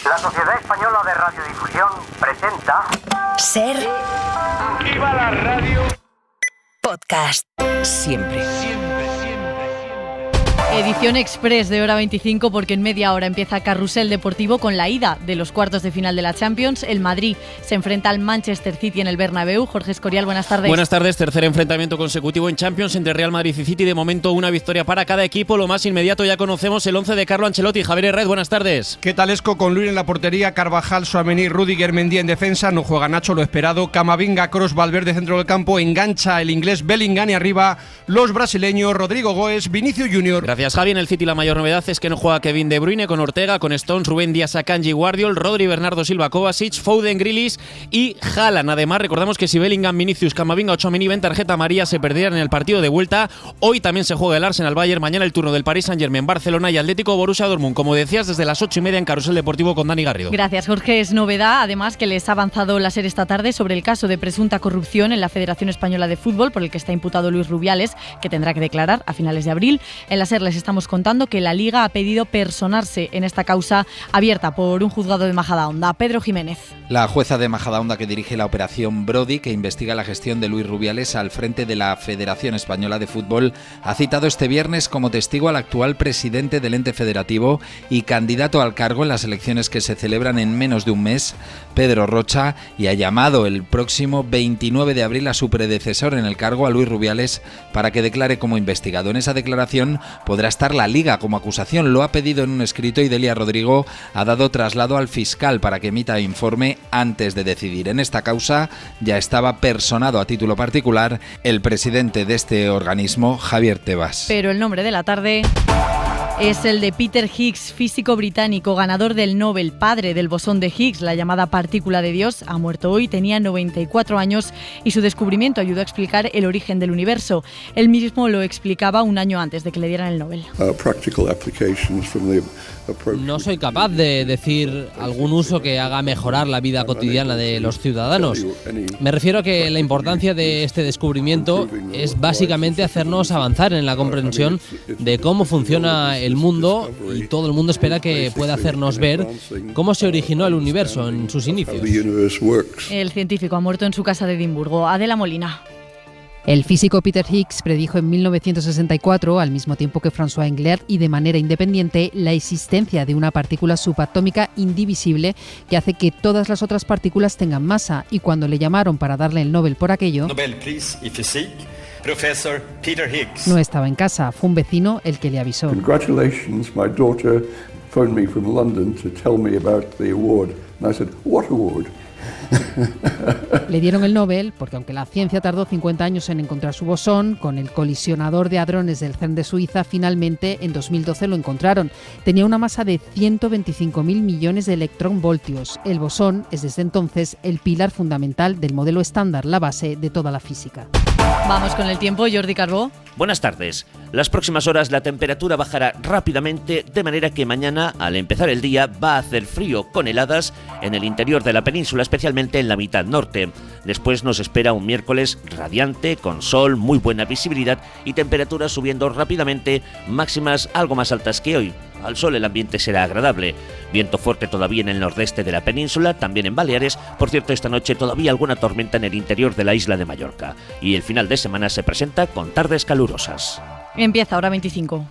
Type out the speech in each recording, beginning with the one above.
La Sociedad Española de Radiodifusión presenta... Ser... ¡Viva la radio! Podcast. Siempre. Edición express de hora 25 porque en media hora empieza Carrusel Deportivo con la ida de los cuartos de final de la Champions. El Madrid se enfrenta al Manchester City en el Bernabéu. Jorge Escorial, buenas tardes. Buenas tardes, tercer enfrentamiento consecutivo en Champions entre Real Madrid y City. De momento una victoria para cada equipo. Lo más inmediato ya conocemos el 11 de Carlo Ancelotti. Javier Herrera, buenas tardes. ¿Qué tal, Esco? Con Luis en la portería, Carvajal, Tchouaméni, Rudiger, Mendy en defensa. No juega Nacho, lo esperado. Camavinga, Kroos, Valverde centro del campo. Engancha el inglés Bellingham y arriba los brasileños Rodrigo Goes, Vinicius Junior. Gracias, Javi. En el City la mayor novedad es que no juega Kevin De Bruyne, con Ortega, con Stones, Rubén Díaz, Akanji, Guardiol, Rodri, Bernardo Silva, Kovacic, Foden, Grealish y Haaland. Además, recordamos que si Bellingham, Vinicius, Camavinga o Tchouaméni ven tarjeta amarilla, se perderían en el partido de vuelta. Hoy también se juega el Arsenal-Bayern, mañana el turno del Paris Saint-Germain, Barcelona y Atlético Borussia Dortmund. Como decías, desde las 8:30 en Carrusel Deportivo con Dani Garrido. Gracias, Jorge. Es novedad, además, que les ha avanzado la SER esta tarde sobre el caso de presunta corrupción en la Federación Española de Fútbol, por el que está imputado Luis Rubiales, que tendrá que declarar a finales de abril. En la SER les estamos contando que la Liga ha pedido personarse en esta causa abierta por un juzgado de Majadahonda. Pedro Jiménez. La jueza de Majadahonda que dirige la operación Brody, que investiga la gestión de Luis Rubiales al frente de la Federación Española de Fútbol, ha citado este viernes como testigo al actual presidente del ente federativo y candidato al cargo en las elecciones que se celebran en menos de un mes, Pedro Rocha, y ha llamado el próximo 29 de abril a su predecesor en el cargo, a Luis Rubiales, para que declare como investigado. En esa declaración podrá estar la Liga como acusación. Lo ha pedido en un escrito y Delia Rodrigo ha dado traslado al fiscal para que emita informe antes de decidir. En esta causa ya estaba personado a título particular el presidente de este organismo, Javier Tebas. Pero el nombre de la tarde es el de Peter Higgs, físico británico, ganador del Nobel, padre del bosón de Higgs, la llamada partícula de Dios. Ha muerto hoy, tenía 94 años y su descubrimiento ayudó a explicar el origen del universo. Él mismo lo explicaba un año antes de que le dieran el Nobel. No soy capaz de decir algún uso que haga mejorar la vida cotidiana de los ciudadanos. Me refiero a que la importancia de este descubrimiento es básicamente hacernos avanzar en la comprensión de cómo funciona el mundo, y todo el mundo espera que pueda hacernos ver cómo se originó el universo en sus inicios. El científico ha muerto en su casa de Edimburgo. Adela Molina. El físico Peter Higgs predijo en 1964, al mismo tiempo que François Englert y de manera independiente, la existencia de una partícula subatómica indivisible que hace que todas las otras partículas tengan masa, y cuando le llamaron para darle el Nobel por aquello, Nobel Prize y Physique, Professor Peter Higgs. No estaba en casa, fue un vecino el que le avisó. Congratulations, my daughter phoned me from London to tell me about the award. And I said, what award? Le dieron el Nobel porque, aunque la ciencia tardó 50 años en encontrar su bosón, con el colisionador de hadrones del CERN de Suiza, finalmente en 2012 lo encontraron. Tenía una masa de 125.000 millones de electronvoltios. El bosón es desde entonces el pilar fundamental del modelo estándar, la base de toda la física. Vamos con el tiempo, Jordi Carbó. Buenas tardes. Las próximas horas la temperatura bajará rápidamente, de manera que mañana, al empezar el día, va a hacer frío con heladas en el interior de la península, especialmente en la mitad norte. Después nos espera un miércoles radiante, con sol, muy buena visibilidad y temperaturas subiendo rápidamente, máximas algo más altas que hoy. Al sol el ambiente será agradable. Viento fuerte todavía en el nordeste de la península, también en Baleares. Por cierto, esta noche todavía alguna tormenta en el interior de la isla de Mallorca. Y el final de semana se presenta con tardes calurosas. Empieza ahora 25.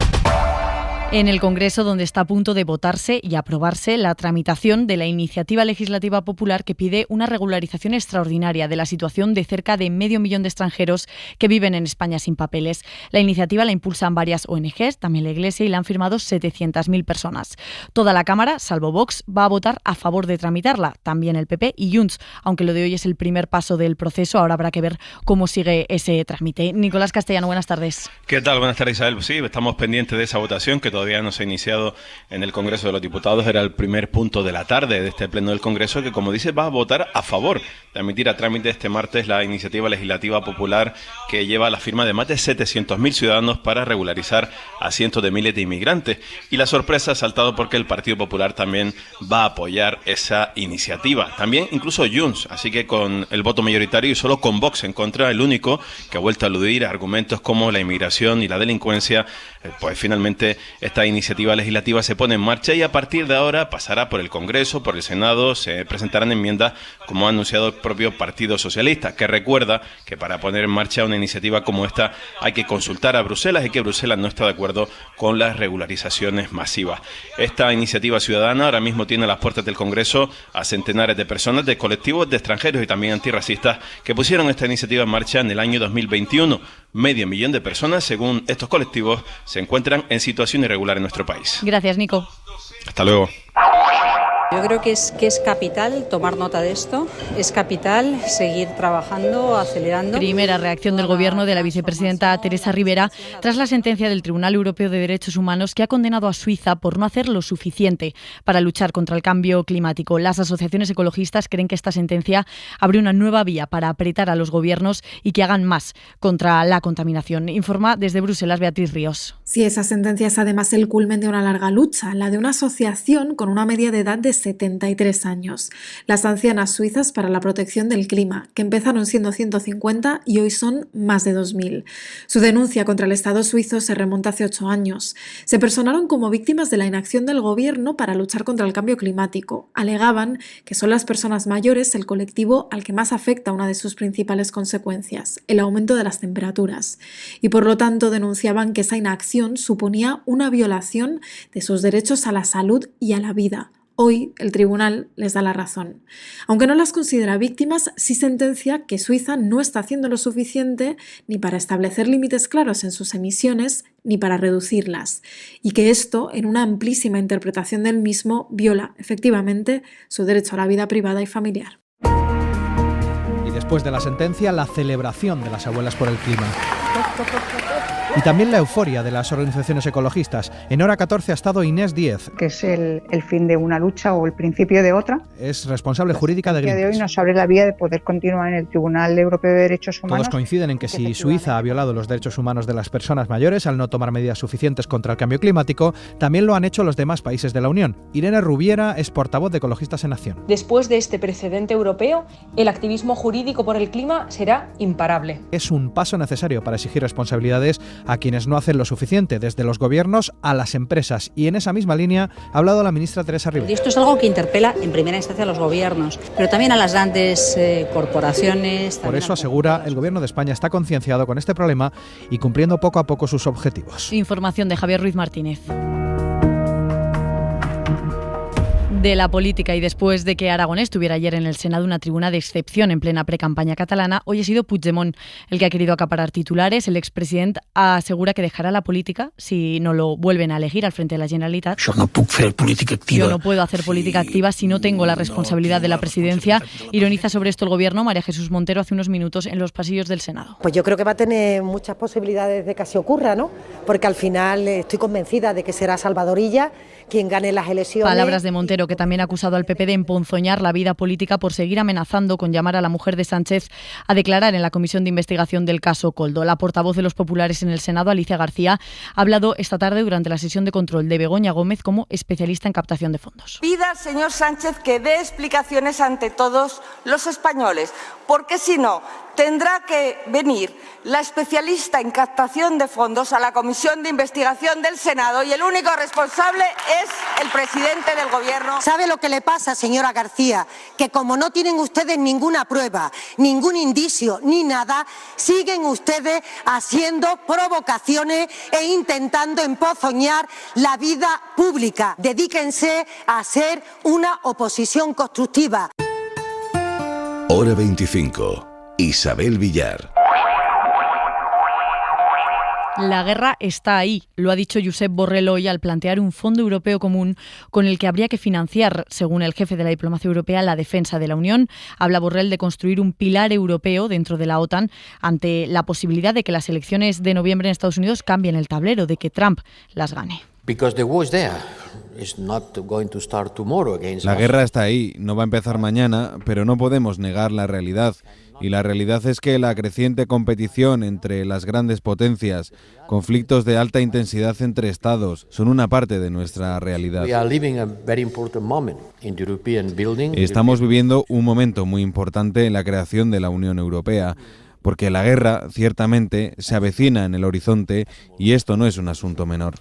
En el Congreso, donde está a punto de votarse y aprobarse la tramitación de la iniciativa legislativa popular que pide una regularización extraordinaria de la situación de cerca de 500.000 de extranjeros que viven en España sin papeles. La iniciativa la impulsan varias ONGs, también la Iglesia, y la han firmado 700.000 personas. Toda la Cámara, salvo Vox, va a votar a favor de tramitarla, también el PP y Junts, aunque lo de hoy es el primer paso del proceso. Ahora habrá que ver cómo sigue ese trámite. Nicolás Castellano, buenas tardes. ¿Qué tal? Buenas tardes, Isabel. Sí, estamos pendientes de esa votación que todavía no se ha iniciado en el Congreso de los Diputados. Era el primer punto de la tarde de este pleno del Congreso, que, como dice, va a votar a favor de admitir a trámite este martes la iniciativa legislativa popular que lleva la firma de más de 700.000 ciudadanos para regularizar a cientos de miles de inmigrantes. Y la sorpresa ha saltado porque el Partido Popular también va a apoyar esa iniciativa. También incluso Junts, así que con el voto mayoritario y solo con Vox en contra, el único que ha vuelto a aludir a argumentos como la inmigración y la delincuencia, pues finalmente esta iniciativa legislativa se pone en marcha y a partir de ahora pasará por el Congreso, por el Senado, se presentarán enmiendas, como ha anunciado el propio Partido Socialista, que recuerda que para poner en marcha una iniciativa como esta hay que consultar a Bruselas y que Bruselas no está de acuerdo con las regularizaciones masivas. Esta iniciativa ciudadana ahora mismo tiene a las puertas del Congreso a centenares de personas, de colectivos, de extranjeros y también antirracistas que pusieron esta iniciativa en marcha en el año 2021. 500.000 de personas, según estos colectivos, se encuentran en situación irregular en nuestro país. Gracias, Nico. Hasta luego. Yo creo que es capital tomar nota de esto, es capital seguir trabajando, acelerando. Primera reacción del Gobierno de la vicepresidenta Teresa Rivera tras la sentencia del Tribunal Europeo de Derechos Humanos que ha condenado a Suiza por no hacer lo suficiente para luchar contra el cambio climático. Las asociaciones ecologistas creen que esta sentencia abre una nueva vía para apretar a los gobiernos y que hagan más contra la contaminación. Informa desde Bruselas Beatriz Ríos. Sí, esa sentencia es además el culmen de una larga lucha, la de una asociación con una media de edad de 73 años, las Ancianas Suizas para la Protección del Clima, que empezaron siendo 150 y hoy son más de 2.000. Su denuncia contra el Estado suizo se remonta hace 8 años. Se personaron como víctimas de la inacción del gobierno para luchar contra el cambio climático. Alegaban que son las personas mayores el colectivo al que más afecta una de sus principales consecuencias, el aumento de las temperaturas. Y por lo tanto denunciaban que esa inacción suponía una violación de sus derechos a la salud y a la vida. Hoy el tribunal les da la razón. Aunque no las considera víctimas, sí sentencia que Suiza no está haciendo lo suficiente ni para establecer límites claros en sus emisiones ni para reducirlas, y que esto, en una amplísima interpretación del mismo, viola efectivamente su derecho a la vida privada y familiar. Y después de la sentencia, la celebración de las abuelas por el clima. Y también la euforia de las organizaciones ecologistas. En Hora 14 ha estado Inés Díez, que es el fin de una lucha o el principio de otra. Es responsable jurídica de Greenpeace. El día de hoy nos abre la vía de poder continuar en el Tribunal Europeo de Derechos Humanos. Todos coinciden en que si Suiza ha violado los derechos humanos de las personas mayores al no tomar medidas suficientes contra el cambio climático, también lo han hecho los demás países de la Unión. Irene Rubiera es portavoz de Ecologistas en Acción. Después de este precedente europeo, el activismo jurídico por el clima será imparable. Es un paso necesario para exigir responsabilidades a quienes no hacen lo suficiente, desde los gobiernos a las empresas. Y en esa misma línea ha hablado la ministra Teresa Rivera. Y esto es algo que interpela en primera instancia a los gobiernos, pero también a las grandes corporaciones. Por eso asegura, el Gobierno de España está concienciado con este problema y cumpliendo poco a poco sus objetivos. Información de Javier Ruiz Martínez. De la política, y después de que Aragonés tuviera ayer en el Senado una tribuna de excepción en plena precampaña catalana, hoy ha sido Puigdemont el que ha querido acaparar titulares. El expresidente asegura que dejará la política si no lo vuelven a elegir al frente de la Generalitat. Yo no puedo hacer política activa si no tengo la responsabilidad de la presidencia. Ironiza sobre esto el Gobierno María Jesús Montero hace unos minutos en los pasillos del Senado. Pues yo creo que va a tener muchas posibilidades de que así ocurra, ¿no? Porque al final estoy convencida de que será Salvador Illa quien gane las elecciones. Palabras de Montero, que también ha acusado al PP de emponzoñar la vida política por seguir amenazando con llamar a la mujer de Sánchez a declarar en la comisión de investigación del caso Koldo. La portavoz de los populares en el Senado, Alicia García, ha hablado esta tarde durante la sesión de control de Begoña Gómez como especialista en captación de fondos. Pida al señor Sánchez que dé explicaciones ante todos los españoles, porque si no, tendrá que venir la especialista en captación de fondos a la comisión de investigación del Senado y el único responsable es el presidente del Gobierno. ¿Sabe lo que le pasa, señora García? Que como no tienen ustedes ninguna prueba, ningún indicio ni nada, siguen ustedes haciendo provocaciones e intentando emponzoñar la vida pública. Dedíquense a hacer una oposición constructiva. Hora 25. Isabel Villar. La guerra está ahí, lo ha dicho Josep Borrell hoy al plantear un fondo europeo común con el que habría que financiar, según el jefe de la diplomacia europea, la defensa de la Unión. Habla Borrell de construir un pilar europeo dentro de la OTAN ante la posibilidad de que las elecciones de noviembre en Estados Unidos cambien el tablero, de que Trump las gane. La guerra está ahí, no va a empezar mañana, pero no podemos negar la realidad. Y la realidad es que la creciente competición entre las grandes potencias, conflictos de alta intensidad entre estados, son una parte de nuestra realidad. Estamos viviendo un momento muy importante en la creación de la Unión Europea. porque la guerra, ciertamente, se avecina en el horizonte y esto no es un asunto menor.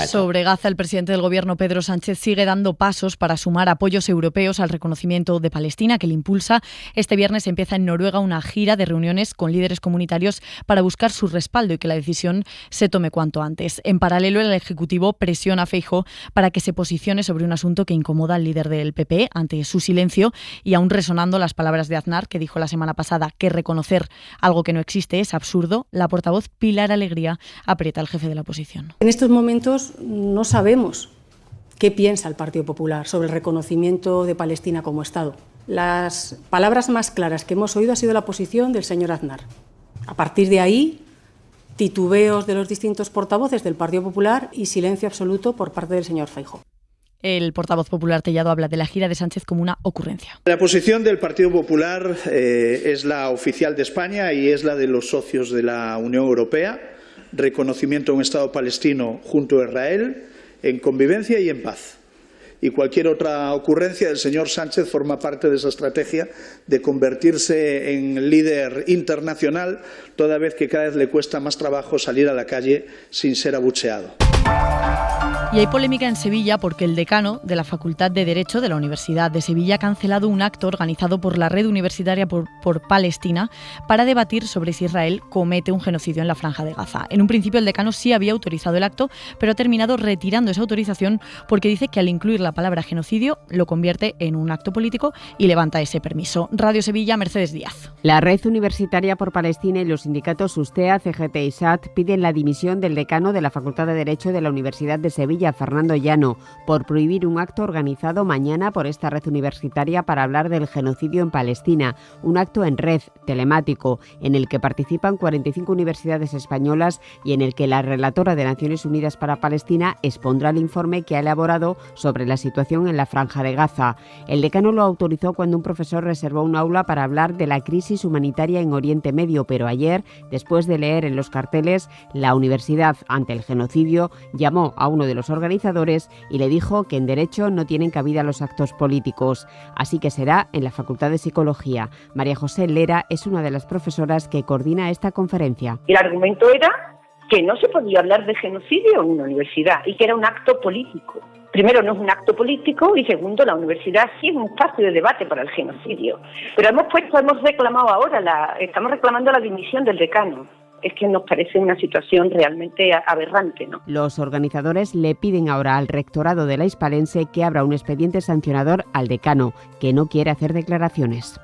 Sobre Gaza, el presidente del gobierno, Pedro Sánchez, sigue dando pasos para sumar apoyos europeos al reconocimiento de Palestina, que le impulsa. Este viernes empieza en Noruega una gira de reuniones con líderes comunitarios para buscar su respaldo y que la decisión se tome cuanto antes. En paralelo, el Ejecutivo presiona a Feijóo para que se posicione sobre un asunto que incomoda al líder del PP ante su silencio y aún resonando las palabras de Aznar, que dijo la semana pasada que reconocer algo que no existe es absurdo. La portavoz Pilar Alegría aprieta al jefe de la oposición. En estos momentos no sabemos qué piensa el Partido Popular sobre el reconocimiento de Palestina como Estado. Las palabras más claras que hemos oído ha sido la posición del señor Aznar. A partir de ahí, titubeos de los distintos portavoces del Partido Popular y silencio absoluto por parte del señor Feijóo. El portavoz popular Tellado habla de la gira de Sánchez como una ocurrencia. La posición del Partido Popular es la oficial de España y es la de los socios de la Unión Europea. Reconocimiento de un Estado palestino junto a Israel en convivencia y en paz. Y cualquier otra ocurrencia del señor Sánchez forma parte de esa estrategia de convertirse en líder internacional, toda vez que cada vez le cuesta más trabajo salir a la calle sin ser abucheado. Y hay polémica en Sevilla porque el decano de la Facultad de Derecho de la Universidad de Sevilla ha cancelado un acto organizado por la Red Universitaria por Palestina para debatir sobre si Israel comete un genocidio en la Franja de Gaza. En un principio el decano sí había autorizado el acto, pero ha terminado retirando esa autorización porque dice que al incluir la palabra genocidio lo convierte en un acto político y levanta ese permiso. Radio Sevilla, Mercedes Díaz. La Red Universitaria por Palestina y los sindicatos USTEA, CGT y SAT piden la dimisión del decano de la Facultad de Derecho de la Universidad de Sevilla, Fernando Llano, por prohibir un acto organizado mañana por esta red universitaria para hablar del genocidio en Palestina, un acto en red, telemático, en el que participan 45 universidades españolas y en el que la relatora de Naciones Unidas para Palestina expondrá el informe que ha elaborado sobre la situación en la Franja de Gaza. El decano lo autorizó cuando un profesor reservó un aula para hablar de la crisis humanitaria en Oriente Medio, pero ayer, después de leer en los carteles la universidad ante el genocidio, llamó a uno de los organizadores y le dijo que en Derecho no tienen cabida los actos políticos. Así que será en la Facultad de Psicología. María José Lera es una de las profesoras que coordina esta conferencia. El argumento era que no se podía hablar de genocidio en una universidad y que era un acto político. Primero, no es un acto político y segundo, la universidad sí es un espacio de debate para el genocidio. Pero hemos reclamado ahora, estamos reclamando la dimisión del decano. Es que nos parece una situación realmente aberrante, ¿no? Los organizadores le piden ahora al rectorado de la Hispalense que abra un expediente sancionador al decano, que no quiere hacer declaraciones.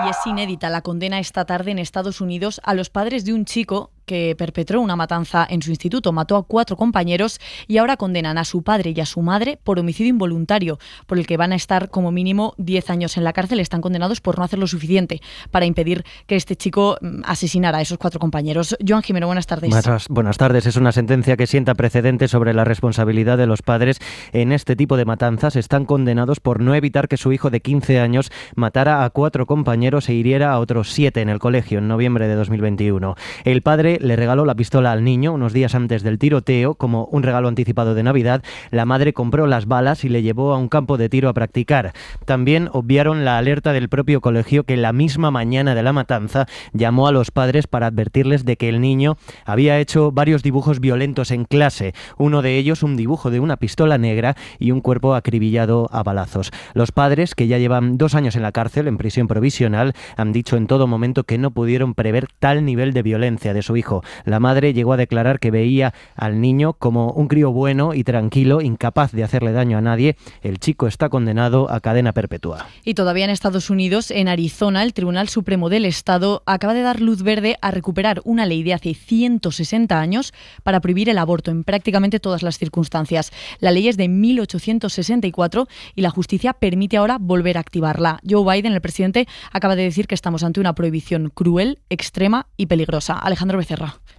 Y es inédita la condena esta tarde en Estados Unidos a los padres de un chico que perpetró una matanza en su instituto, mató a 4 compañeros y ahora condenan a su padre y a su madre por homicidio involuntario, por el que van a estar como mínimo 10 años en la cárcel. Están condenados por no hacer lo suficiente para impedir que este chico asesinara a esos 4 compañeros. Joan Jimeno, buenas tardes. Buenas tardes. Es una sentencia que sienta precedente sobre la responsabilidad de los padres en este tipo de matanzas. Están condenados por no evitar que su hijo de 15 años matara a 4 compañeros e hiriera a otros 7 en el colegio en noviembre de 2021. El padre le regaló la pistola al niño unos días antes del tiroteo como un regalo anticipado de Navidad. La madre compró las balas y le llevó a un campo de tiro a practicar. También obviaron la alerta del propio colegio, que la misma mañana de la matanza llamó a los padres para advertirles de que el niño había hecho varios dibujos violentos en clase. Uno de ellos un dibujo de una pistola negra y un cuerpo acribillado a balazos. Los padres, que ya llevan 2 años en la cárcel en prisión provisional, han dicho en todo momento que no pudieron prever tal nivel de violencia de su hijo. La madre llegó a declarar que veía al niño como un crío bueno y tranquilo, incapaz de hacerle daño a nadie. El chico está condenado a cadena perpetua. Y todavía en Estados Unidos, en Arizona, el Tribunal Supremo del Estado acaba de dar luz verde a recuperar una ley de hace 160 años para prohibir el aborto en prácticamente todas las circunstancias. La ley es de 1864 y la justicia permite ahora volver a activarla. Joe Biden, el presidente, acaba de decir que estamos ante una prohibición cruel, extrema y peligrosa. Alejandro Becerra.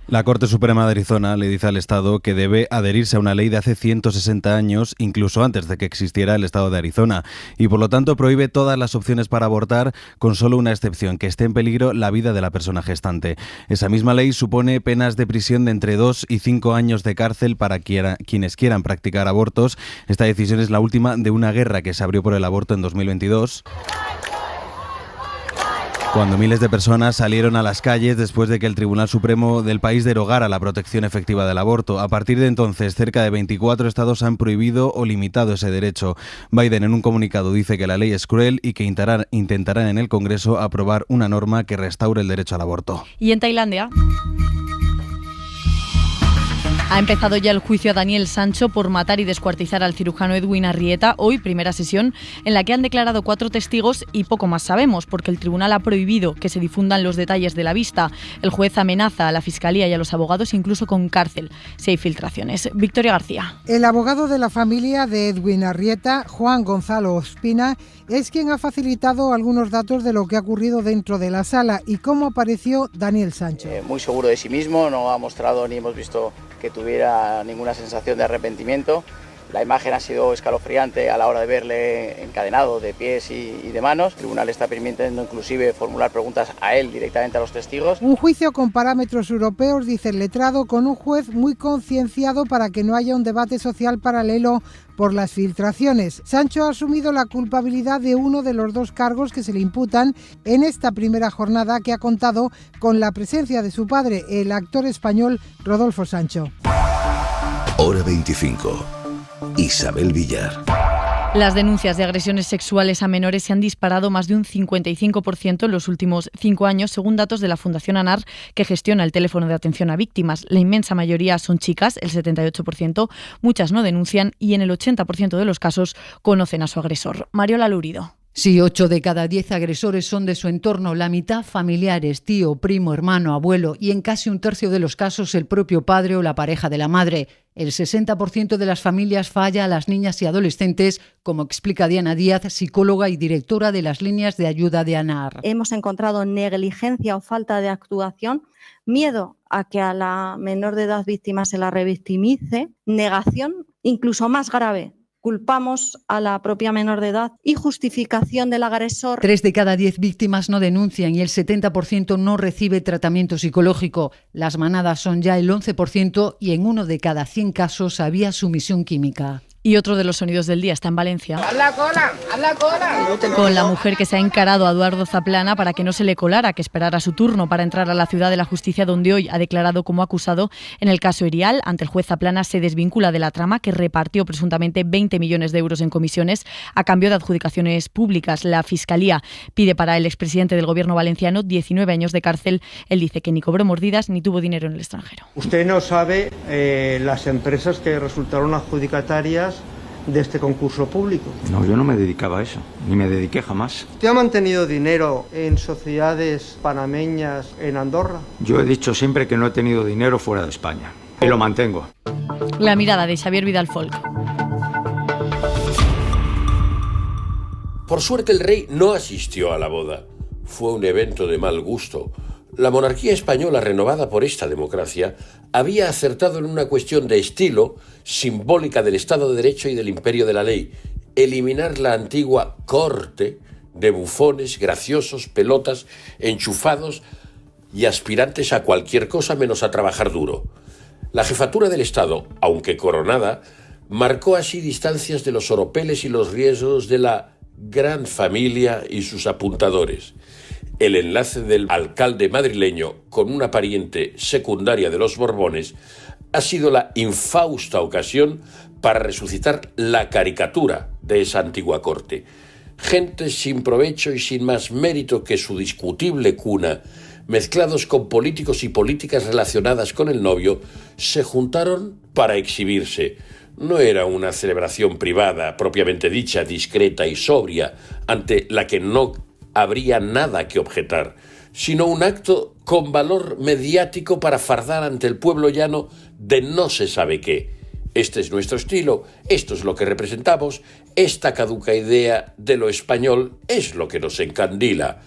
La Corte Suprema de Arizona le dice al Estado que debe adherirse a una ley de hace 160 años, incluso antes de que existiera el Estado de Arizona, y por lo tanto prohíbe todas las opciones para abortar, con solo una excepción, que esté en peligro la vida de la persona gestante. Esa misma ley supone penas de prisión de entre 2 y 5 años de cárcel para quienes quieran practicar abortos. Esta decisión es la última de una guerra que se abrió por el aborto en 2022. Cuando miles de personas salieron a las calles después de que el Tribunal Supremo del país derogara la protección efectiva del aborto. A partir de entonces, cerca de 24 estados han prohibido o limitado ese derecho. Biden, en un comunicado, dice que la ley es cruel y que intentarán en el Congreso aprobar una norma que restaure el derecho al aborto. Y en Tailandia ha empezado ya el juicio a Daniel Sancho por matar y descuartizar al cirujano Edwin Arrieta. Hoy, primera sesión en la que han declarado 4 testigos y poco más sabemos, porque el tribunal ha prohibido que se difundan los detalles de la vista. El juez amenaza a la fiscalía y a los abogados incluso con cárcel si hay filtraciones. Victoria García. El abogado de la familia de Edwin Arrieta, Juan Gonzalo Ospina, es quien ha facilitado algunos datos de lo que ha ocurrido dentro de la sala y cómo apareció Daniel Sancho. Muy seguro de sí mismo, no ha mostrado ni hemos visto que tuviera ninguna sensación de arrepentimiento. La imagen ha sido escalofriante a la hora de verle encadenado de pies y de manos. El tribunal está permitiendo inclusive formular preguntas a él directamente a los testigos. Un juicio con parámetros europeos, dice el letrado, con un juez muy concienciado para que no haya un debate social paralelo por las filtraciones. Sancho ha asumido la culpabilidad de uno de los 2 cargos que se le imputan en esta primera jornada, que ha contado con la presencia de su padre, el actor español Rodolfo Sancho. Hora 25. Isabel Villar. Las denuncias de agresiones sexuales a menores se han disparado más de un 55% en los últimos 5 años, según datos de la Fundación ANAR, que gestiona el teléfono de atención a víctimas. La inmensa mayoría son chicas, el 78%, muchas no denuncian y en el 80% de los casos conocen a su agresor. Mariola Lurido. Sí, 8 de cada 10 agresores son de su entorno, la mitad familiares, tío, primo, hermano, abuelo y en casi un tercio de los casos el propio padre o la pareja de la madre. El 60% de las familias falla a las niñas y adolescentes, como explica Diana Díaz, psicóloga y directora de las líneas de ayuda de ANAR. Hemos encontrado negligencia o falta de actuación, miedo a que a la menor de edad víctima se la revictimice, negación, incluso más grave. Culpamos a la propia menor de edad y justificación del agresor. 3 de cada 10 víctimas no denuncian y el 70% no recibe tratamiento psicológico. Las manadas son ya el 11% y en 1 de cada 100 casos había sumisión química. Y otro de los sonidos del día está en Valencia. ¡Haz la cola! ¡Haz la cola! Con la mujer que se ha encarado a Eduardo Zaplana para que no se le colara, que esperara su turno para entrar a la ciudad de la justicia, donde hoy ha declarado como acusado en el caso Erial. Ante el juez, Zaplana se desvincula de la trama que repartió presuntamente 20 millones de euros en comisiones a cambio de adjudicaciones públicas. La Fiscalía pide para el expresidente del gobierno valenciano 19 años de cárcel. Él dice que ni cobró mordidas ni tuvo dinero en el extranjero. Usted no sabe las empresas que resultaron adjudicatarias de este concurso público. No, yo no me dedicaba a eso, ni me dediqué jamás. ¿Usted ha mantenido dinero en sociedades panameñas en Andorra? Yo he dicho siempre que no he tenido dinero fuera de España, y lo mantengo. La mirada de Xavier Vidal Folk. Por suerte el rey no asistió a la boda. Fue un evento de mal gusto. La monarquía española, renovada por esta democracia, había acertado en una cuestión de estilo, simbólica del Estado de Derecho y del imperio de la ley: eliminar la antigua corte de bufones, graciosos, pelotas, enchufados y aspirantes a cualquier cosa menos a trabajar duro. La jefatura del Estado, aunque coronada, marcó así distancias de los oropeles y los riesgos de la gran familia y sus apuntadores. El enlace del alcalde madrileño con una pariente secundaria de los Borbones ha sido la infausta ocasión para resucitar la caricatura de esa antigua corte. Gente sin provecho y sin más mérito que su discutible cuna, mezclados con políticos y políticas relacionadas con el novio, se juntaron para exhibirse. No era una celebración privada, propiamente dicha, discreta y sobria, ante la que no habría nada que objetar, sino un acto con valor mediático para fardar ante el pueblo llano de no se sabe qué. Este es nuestro estilo, esto es lo que representamos, esta caduca idea de lo español es lo que nos encandila.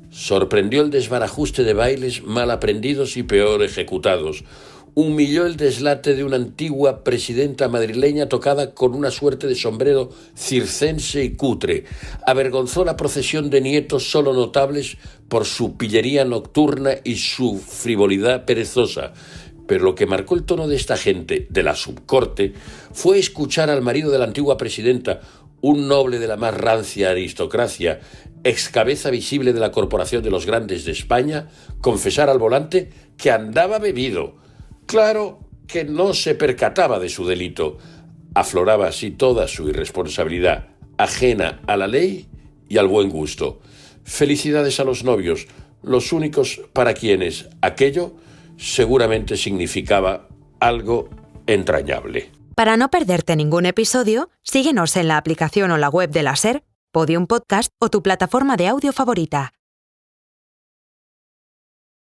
Sorprendió el desbarajuste de bailes mal aprendidos y peor ejecutados. Humilló el deslate de una antigua presidenta madrileña tocada con una suerte de sombrero circense y cutre. Avergonzó la procesión de nietos solo notables por su pillería nocturna y su frivolidad perezosa. Pero lo que marcó el tono de esta gente, de la subcorte, fue escuchar al marido de la antigua presidenta, un noble de la más rancia aristocracia, ex cabeza visible de la Corporación de los Grandes de España, confesar al volante que andaba bebido. Claro que no se percataba de su delito. Afloraba así toda su irresponsabilidad, ajena a la ley y al buen gusto. Felicidades a los novios, los únicos para quienes aquello seguramente significaba algo entrañable. Para no perderte ningún episodio, síguenos en la aplicación o la web de la SER, Podium Podcast o tu plataforma de audio favorita.